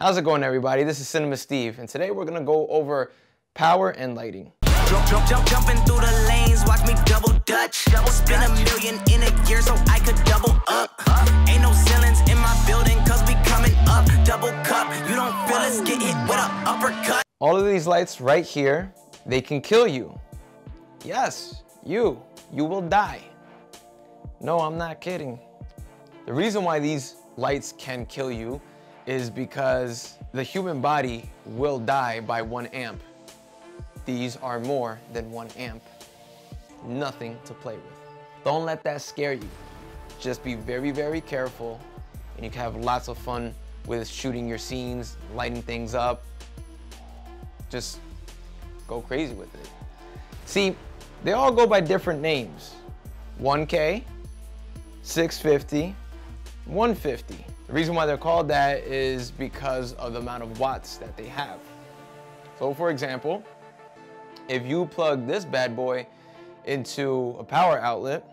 How's it going, everybody? This is Cinema Steve, and today we're gonna go over power and lighting. Jumping through the lanes, watch me double dutch. Spend $1 million in a year so I could double up. Ain't no ceilings in my building cause we coming up. Double cup, you don't feel us, get hit with an uppercut. All of these lights right here, they can kill you. Yes, you will die. No, I'm not kidding. The reason why these lights can kill you is because the human body will die by 1 amp. These are more than 1 amp. Nothing to play with. Don't let that scare you. Just be very, very careful, and you can have lots of fun with shooting your scenes, lighting things up. Just go crazy with it. See, they all go by different names. 1K, 650, 150. The reason why they're called that is because of the amount of watts that they have. So for example, if you plug this bad boy into a power outlet,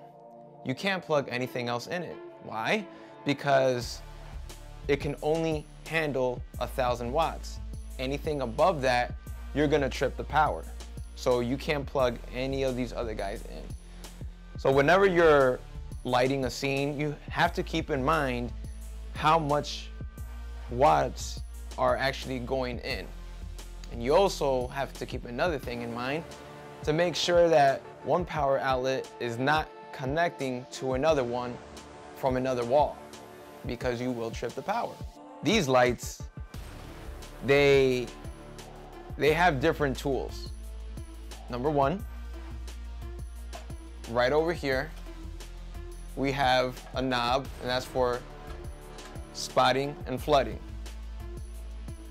you can't plug anything else in it. Why? Because it can only handle 1,000 watts. Anything above that, you're gonna trip the power. So you can't plug any of these other guys in. So whenever you're lighting a scene, you have to keep in mind how much watts are actually going in. And you also have to keep another thing in mind to make sure that one power outlet is not connecting to another one from another wall, because you will trip the power. These lights, they have different tools. Number one, right over here, we have a knob, and that's for spotting and flooding.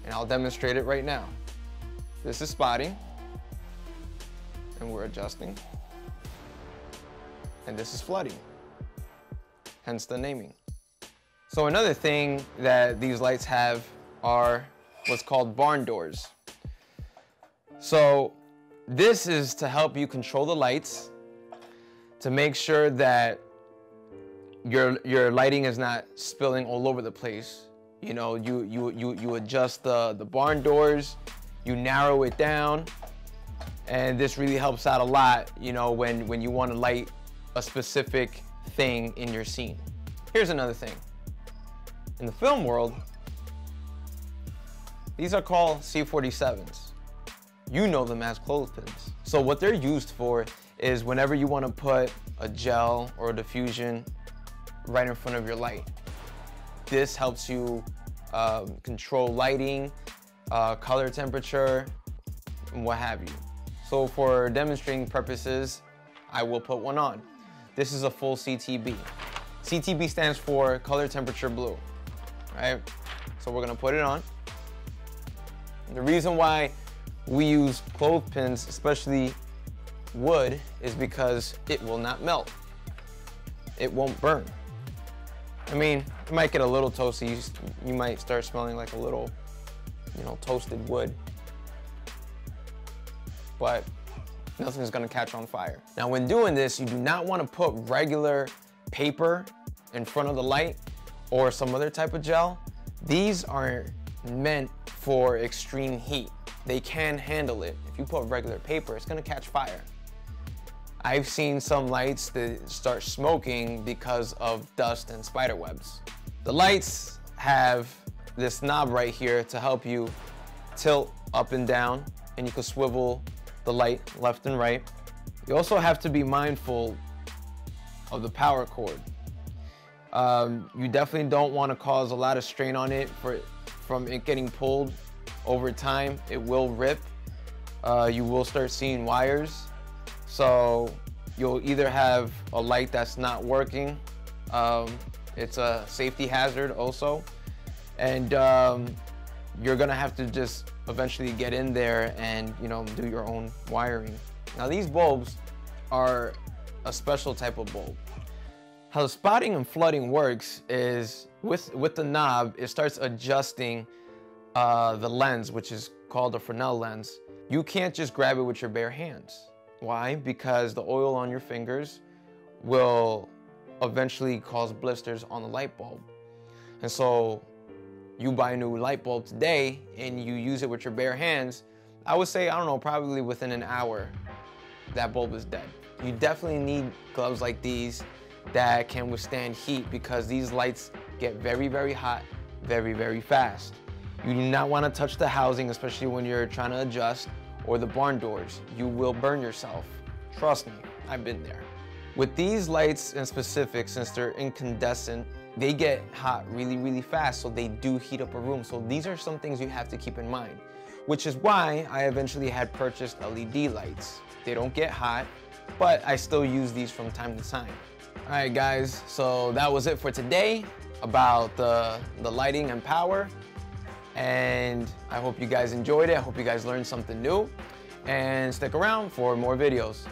And I'll demonstrate it right now. This is spotting, and we're adjusting. And this is flooding, hence the naming. So another thing that these lights have are what's called barn doors. So this is to help you control the lights, to make sure that your lighting is not spilling all over the place. You know, you adjust the barn doors, you narrow it down, and this really helps out a lot, you know, when you want to light a specific thing in your scene. Here's another thing. In the film world, these are called C47s. You know them as clothespins. So what they're used for is whenever you want to put a gel or a diffusion right in front of your light. This helps you control lighting, color temperature, and what have you. So for demonstrating purposes, I will put one on. This is a full CTB. CTB stands for color temperature blue, right? So we're gonna put it on. And the reason why we use clothespins, especially wood, is because it will not melt. It won't burn. I mean, it might get a little toasty. You might start smelling like a little, you know, toasted wood. But nothing's gonna catch on fire. Now, when doing this, you do not want to put regular paper in front of the light or some other type of gel. These are meant for extreme heat. They can handle it. If you put regular paper, it's gonna catch fire. I've seen some lights that start smoking because of dust and spider webs. The lights have this knob right here to help you tilt up and down, and you can swivel the light left and right. You also have to be mindful of the power cord. You definitely don't want to cause a lot of strain on it from it getting pulled. Over time, it will rip. You will start seeing wires. So you'll either have a light that's not working. It's a safety hazard also. And you're gonna have to just eventually get in there and, you know, do your own wiring. Now these bulbs are a special type of bulb. How the spotting and flooding works is with the knob, it starts adjusting the lens, which is called a Fresnel lens. You can't just grab it with your bare hands. Why? Because the oil on your fingers will eventually cause blisters on the light bulb. And so you buy a new light bulb today and you use it with your bare hands, I would say, I don't know, probably within an hour, that bulb is dead. You definitely need gloves like these that can withstand heat, because these lights get very, very hot, very, very fast. You do not want to touch the housing, especially when you're trying to adjust, or the barn doors. You will burn yourself. Trust me, I've been there. With these lights in specific, since they're incandescent, they get hot really, really fast, so they do heat up a room. So these are some things you have to keep in mind, which is why I eventually had purchased LED lights. They don't get hot, but I still use these from time to time. All right, guys, so that was it for today about the lighting and power. And I hope you guys enjoyed it. I hope you guys learned something new, and stick around for more videos.